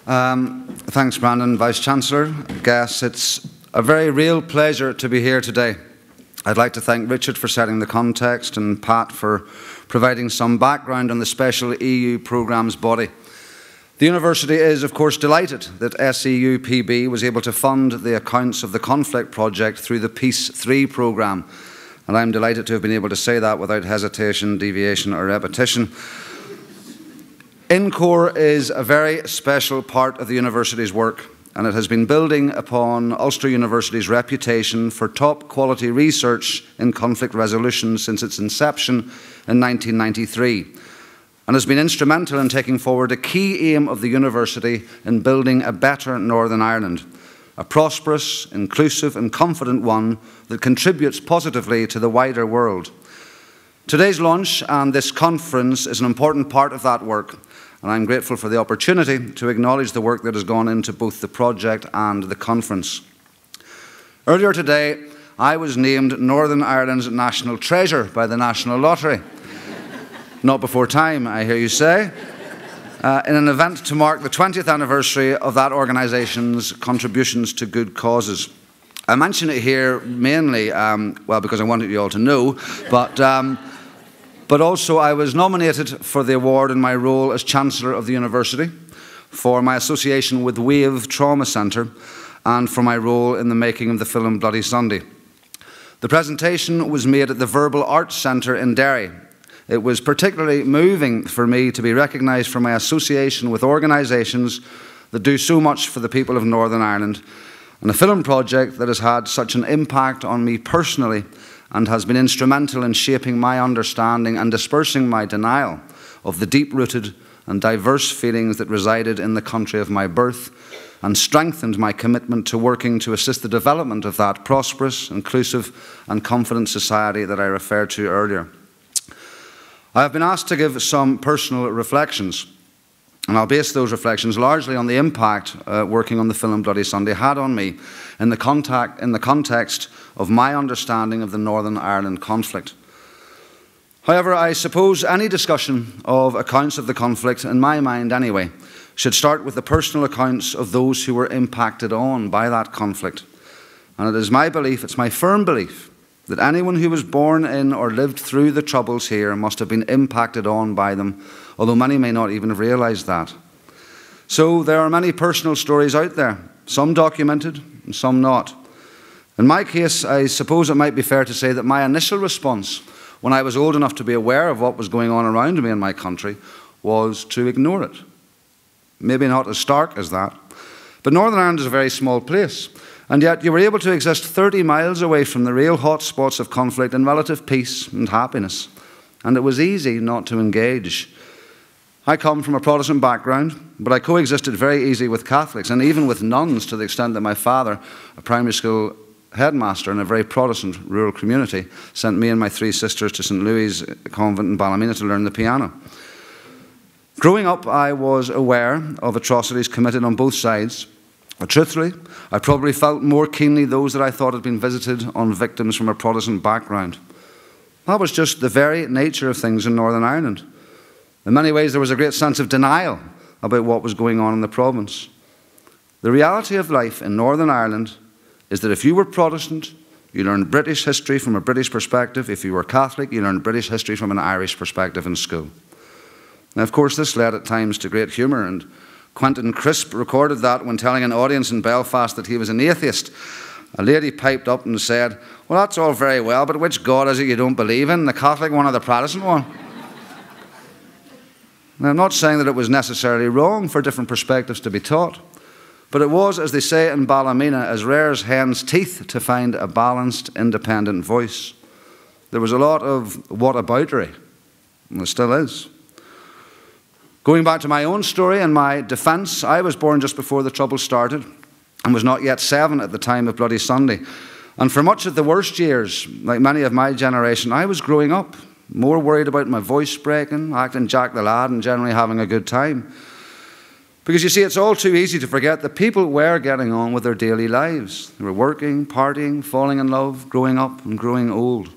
Thanks, Brandon, Vice-Chancellor, guests. It's a very real pleasure to be here today. I'd like to thank Richard for setting the context and Pat for providing some background on the special EU programmes body. The University is, of course, delighted that SEUPB was able to fund the accounts of the conflict project through the Peace 3 programme, and I'm delighted to have been able to say that without hesitation, deviation or repetition. INCORE is a very special part of the University's work, and it has been building upon Ulster University's reputation for top quality research in conflict resolution since its inception in 1993, and has been instrumental in taking forward a key aim of the University in building a better Northern Ireland, a prosperous, inclusive and confident one that contributes positively to the wider world. Today's launch and this conference is an important part of that work, and I'm grateful for the opportunity to acknowledge the work that has gone into both the project and the conference. Earlier today, I was named Northern Ireland's National Treasure by the National Lottery. Not before time, I hear you say, in an event to mark the 20th anniversary of that organisation's contributions to good causes. I mention it here mainly, well, because I wanted you all to know, but also I was nominated for the award in my role as Chancellor of the University, for my association with Wave Trauma Centre, and for my role in the making of the film Bloody Sunday. The presentation was made at the Verbal Arts Centre in Derry. It was particularly moving for me to be recognised for my association with organisations that do so much for the people of Northern Ireland, and a film project that has had such an impact on me personally and has been instrumental in shaping my understanding and dispersing my denial of the deep-rooted and diverse feelings that resided in the country of my birth, and strengthened my commitment to working to assist the development of that prosperous, inclusive and confident society that I referred to earlier. I have been asked to give some personal reflections, and I'll base those reflections largely on the impact working on the film Bloody Sunday had on me in the context of my understanding of the Northern Ireland conflict. However, I suppose any discussion of accounts of the conflict, in my mind anyway, should start with the personal accounts of those who were impacted on by that conflict. And it is my belief, it's my firm belief, that anyone who was born in or lived through the Troubles here must have been impacted on by them, although many may not even have realised that. So there are many personal stories out there, some documented and some not. In my case, I suppose it might be fair to say that my initial response, when I was old enough to be aware of what was going on around me in my country, was to ignore it. Maybe not as stark as that, but Northern Ireland is a very small place. And yet you were able to exist 30 miles away from the real hot spots of conflict in relative peace and happiness. And it was easy not to engage. I come from a Protestant background, but I coexisted very easily with Catholics and even with nuns, to the extent that my father, a primary school headmaster in a very Protestant rural community, sent me and my 3 sisters to St. Louis Convent in Ballymena to learn the piano. Growing up, I was aware of atrocities committed on both sides. But truthfully, I probably felt more keenly those that I thought had been visited on victims from a Protestant background. That was just the very nature of things in Northern Ireland. In many ways, there was a great sense of denial about what was going on in the province. The reality of life in Northern Ireland is that if you were Protestant, you learned British history from a British perspective. If you were Catholic, you learned British history from an Irish perspective in school. Now, of course, this led at times to great humour, and Quentin Crisp recorded that when telling an audience in Belfast that he was an atheist. A lady piped up and said, "Well, that's all very well, but which God is it you don't believe in, the Catholic one or the Protestant one?" Now, I'm not saying that it was necessarily wrong for different perspectives to be taught, but it was, as they say in Ballymena, as rare as hen's teeth to find a balanced, independent voice. There was a lot of whataboutery, and there still is. Going back to my own story and my defence, I was born just before the Troubles started and was not yet 7 at the time of Bloody Sunday. And for much of the worst years, like many of my generation, I was growing up, more worried about my voice breaking, acting Jack the Lad and generally having a good time. Because you see, it's all too easy to forget that people were getting on with their daily lives. They were working, partying, falling in love, growing up and growing old.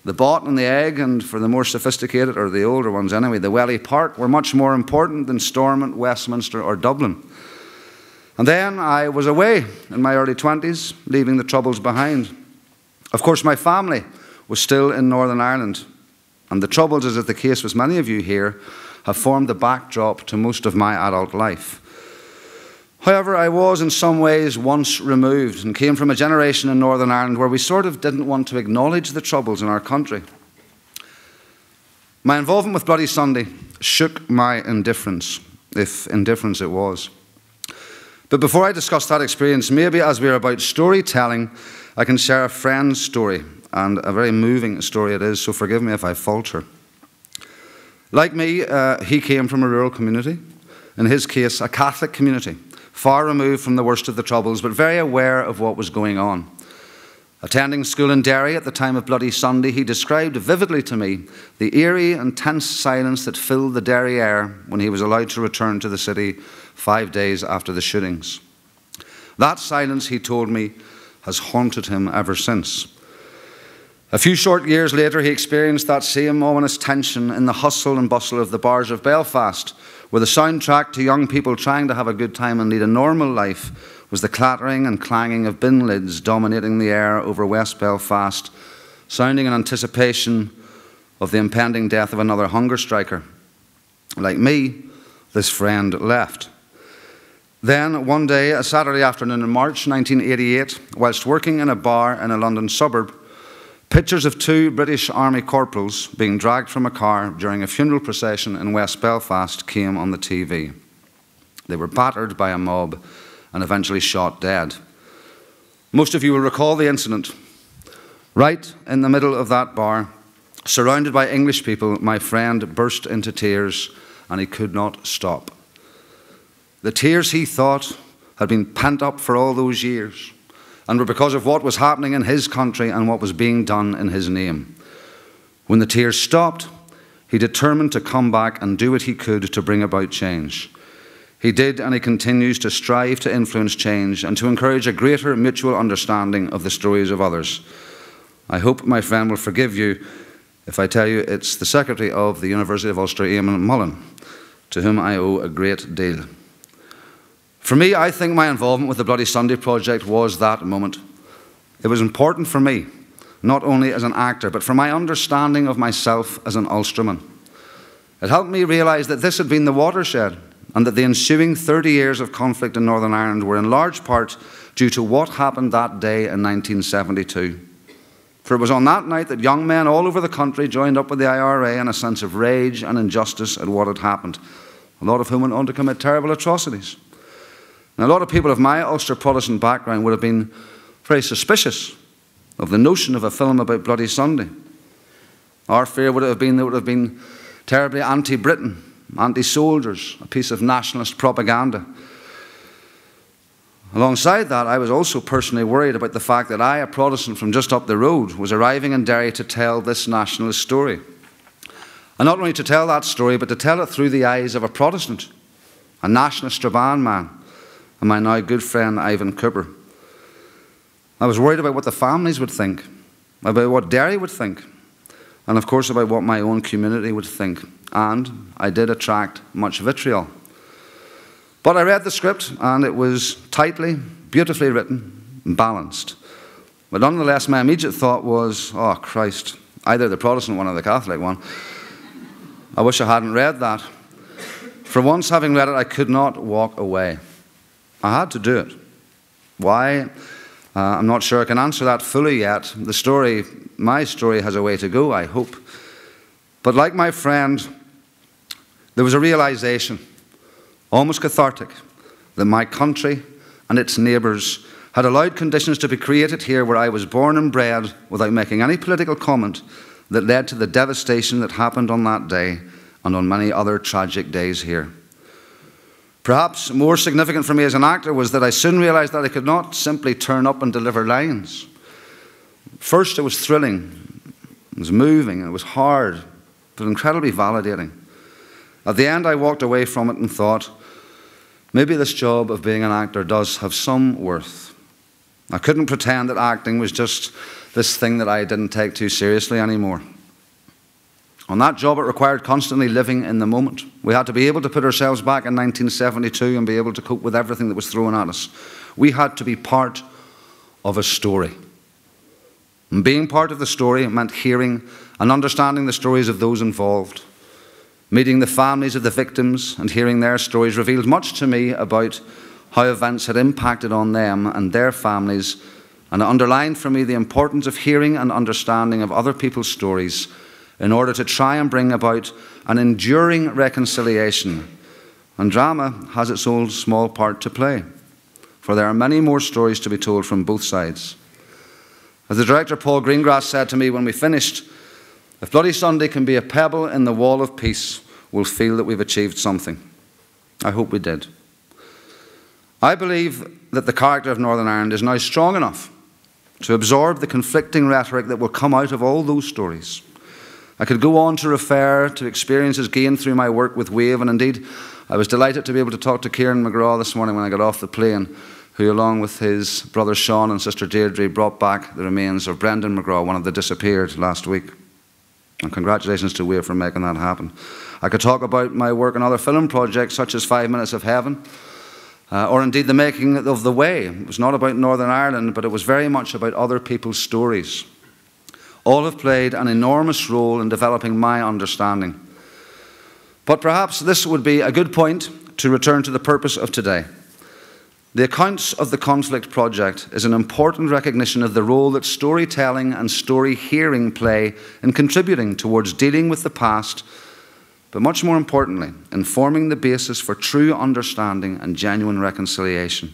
The bot and the egg, and for the more sophisticated, or the older ones anyway, the welly part, were much more important than Stormont, Westminster or Dublin. And then I was away in my early 20s, leaving the troubles behind. Of course, my family was still in Northern Ireland, and the troubles, as is the case with many of you here, have formed the backdrop to most of my adult life. However, I was in some ways once removed and came from a generation in Northern Ireland where we sort of didn't want to acknowledge the troubles in our country. My involvement with Bloody Sunday shook my indifference, if indifference it was. But before I discuss that experience, maybe as we're about storytelling, I can share a friend's story, and a very moving story it is, so forgive me if I falter. Like me, he came from a rural community, in his case, a Catholic community, far removed from the worst of the troubles, but very aware of what was going on. Attending school in Derry at the time of Bloody Sunday, he described vividly to me the eerie and tense silence that filled the Derry air when he was allowed to return to the city 5 days after the shootings. That silence, he told me, has haunted him ever since. A few short years later, he experienced that same ominous tension in the hustle and bustle of the bars of Belfast, where the soundtrack to young people trying to have a good time and lead a normal life was the clattering and clanging of bin lids dominating the air over West Belfast, sounding in anticipation of the impending death of another hunger striker. Like me, this friend left. Then, one day, a Saturday afternoon in March 1988, whilst working in a bar in a London suburb, pictures of 2 British Army corporals being dragged from a car during a funeral procession in West Belfast came on the TV. They were battered by a mob and eventually shot dead. Most of you will recall the incident. Right in the middle of that bar, surrounded by English people, my friend burst into tears, and he could not stop. The tears, he thought, had been pent up for all those years, and were because of what was happening in his country and what was being done in his name. When the tears stopped, he determined to come back and do what he could to bring about change. He did, and he continues to strive to influence change and to encourage a greater mutual understanding of the stories of others. I hope my friend will forgive you if I tell you it's the Secretary of the University of Ulster, Eamon Mullen, to whom I owe a great deal. For me, I think my involvement with the Bloody Sunday project was that moment. It was important for me, not only as an actor, but for my understanding of myself as an Ulsterman. It helped me realise that this had been the watershed, and that the ensuing 30 years of conflict in Northern Ireland were in large part due to what happened that day in 1972. For it was on that night that young men all over the country joined up with the IRA in a sense of rage and injustice at what had happened, a lot of whom went on to commit terrible atrocities. Now, a lot of people of my Ulster Protestant background would have been very suspicious of the notion of a film about Bloody Sunday. Our fear would have been that it would have been terribly anti-Britain, anti-soldiers, a piece of nationalist propaganda. Alongside that, I was also personally worried about the fact that I, a Protestant from just up the road, was arriving in Derry to tell this nationalist story. And not only to tell that story, but to tell it through the eyes of a Protestant, a nationalist Strabane man, and my now good friend Ivan Cooper. I was worried about what the families would think, about what Derry would think, and of course about what my own community would think. And I did attract much vitriol. But I read the script, and it was tightly, beautifully written, and balanced. But nonetheless, my immediate thought was, oh Christ, either the Protestant one or the Catholic one. I wish I hadn't read that. For once, having read it, I could not walk away. I had to do it. Why? I'm not sure I can answer that fully yet. The story, my story, has a way to go, I hope. But like my friend, there was a realization, almost cathartic, that my country and its neighbours had allowed conditions to be created here where I was born and bred without making any political comment that led to the devastation that happened on that day and on many other tragic days here. Perhaps more significant for me as an actor was that I soon realised that I could not simply turn up and deliver lines. First, it was thrilling, it was moving, and it was hard, but incredibly validating. At the end, I walked away from it and thought, maybe this job of being an actor does have some worth. I couldn't pretend that acting was just this thing that I didn't take too seriously anymore. On that job, it required constantly living in the moment. We had to be able to put ourselves back in 1972 and be able to cope with everything that was thrown at us. We had to be part of a story. And being part of the story meant hearing and understanding the stories of those involved. Meeting the families of the victims and hearing their stories revealed much to me about how events had impacted on them and their families, and it underlined for me the importance of hearing and understanding of other people's stories in order to try and bring about an enduring reconciliation. And drama has its own small part to play, for there are many more stories to be told from both sides. As the director Paul Greengrass said to me when we finished, if Bloody Sunday can be a pebble in the wall of peace, we'll feel that we've achieved something. I hope we did. I believe that the character of Northern Ireland is now strong enough to absorb the conflicting rhetoric that will come out of all those stories. I could go on to refer to experiences gained through my work with WAVE, and indeed I was delighted to be able to talk to Kieran McGraw this morning when I got off the plane, who along with his brother Sean and sister Deirdre brought back the remains of Brendan McGraw, one of the disappeared, last week. And congratulations to WAVE for making that happen. I could talk about my work on other film projects such as 5 Minutes of Heaven, or indeed the making of The Way. It was not about Northern Ireland, but it was very much about other people's stories. All have played an enormous role in developing my understanding. But perhaps this would be a good point to return to the purpose of today. The Accounts of the Conflict project is an important recognition of the role that storytelling and story hearing play in contributing towards dealing with the past, but much more importantly, in forming the basis for true understanding and genuine reconciliation.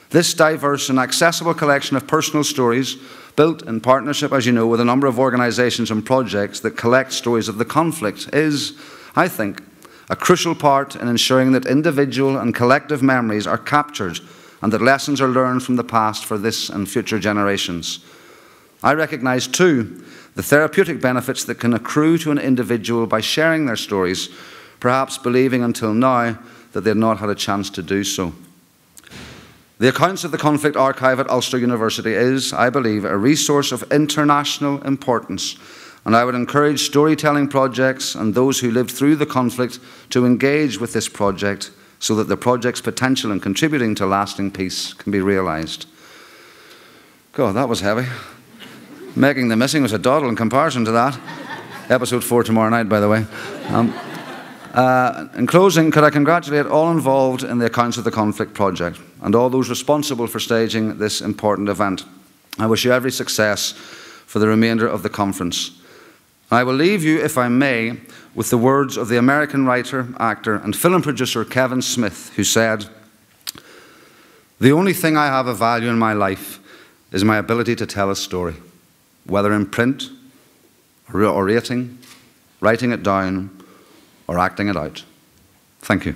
This diverse and accessible collection of personal stories, built in partnership, as you know, with a number of organisations and projects that collect stories of the conflict, is, I think, a crucial part in ensuring that individual and collective memories are captured and that lessons are learned from the past for this and future generations. I recognise, too, the therapeutic benefits that can accrue to an individual by sharing their stories, perhaps believing until now that they had not had a chance to do so. The Accounts of the Conflict archive at Ulster University is, I believe, a resource of international importance, and I would encourage storytelling projects and those who lived through the conflict to engage with this project so that the project's potential in contributing to lasting peace can be realised. God, that was heavy. Making the Missing was a doddle in comparison to that. Episode 4 tomorrow night, by the way. In closing, could I congratulate all involved in the Accounts of the Conflict project and all those responsible for staging this important event. I wish you every success for the remainder of the conference. I will leave you, if I may, with the words of the American writer, actor, and film producer Kevin Smith, who said, "The only thing I have of value in my life is my ability to tell a story, whether in print, or orating, writing it down, or acting it out." Thank you.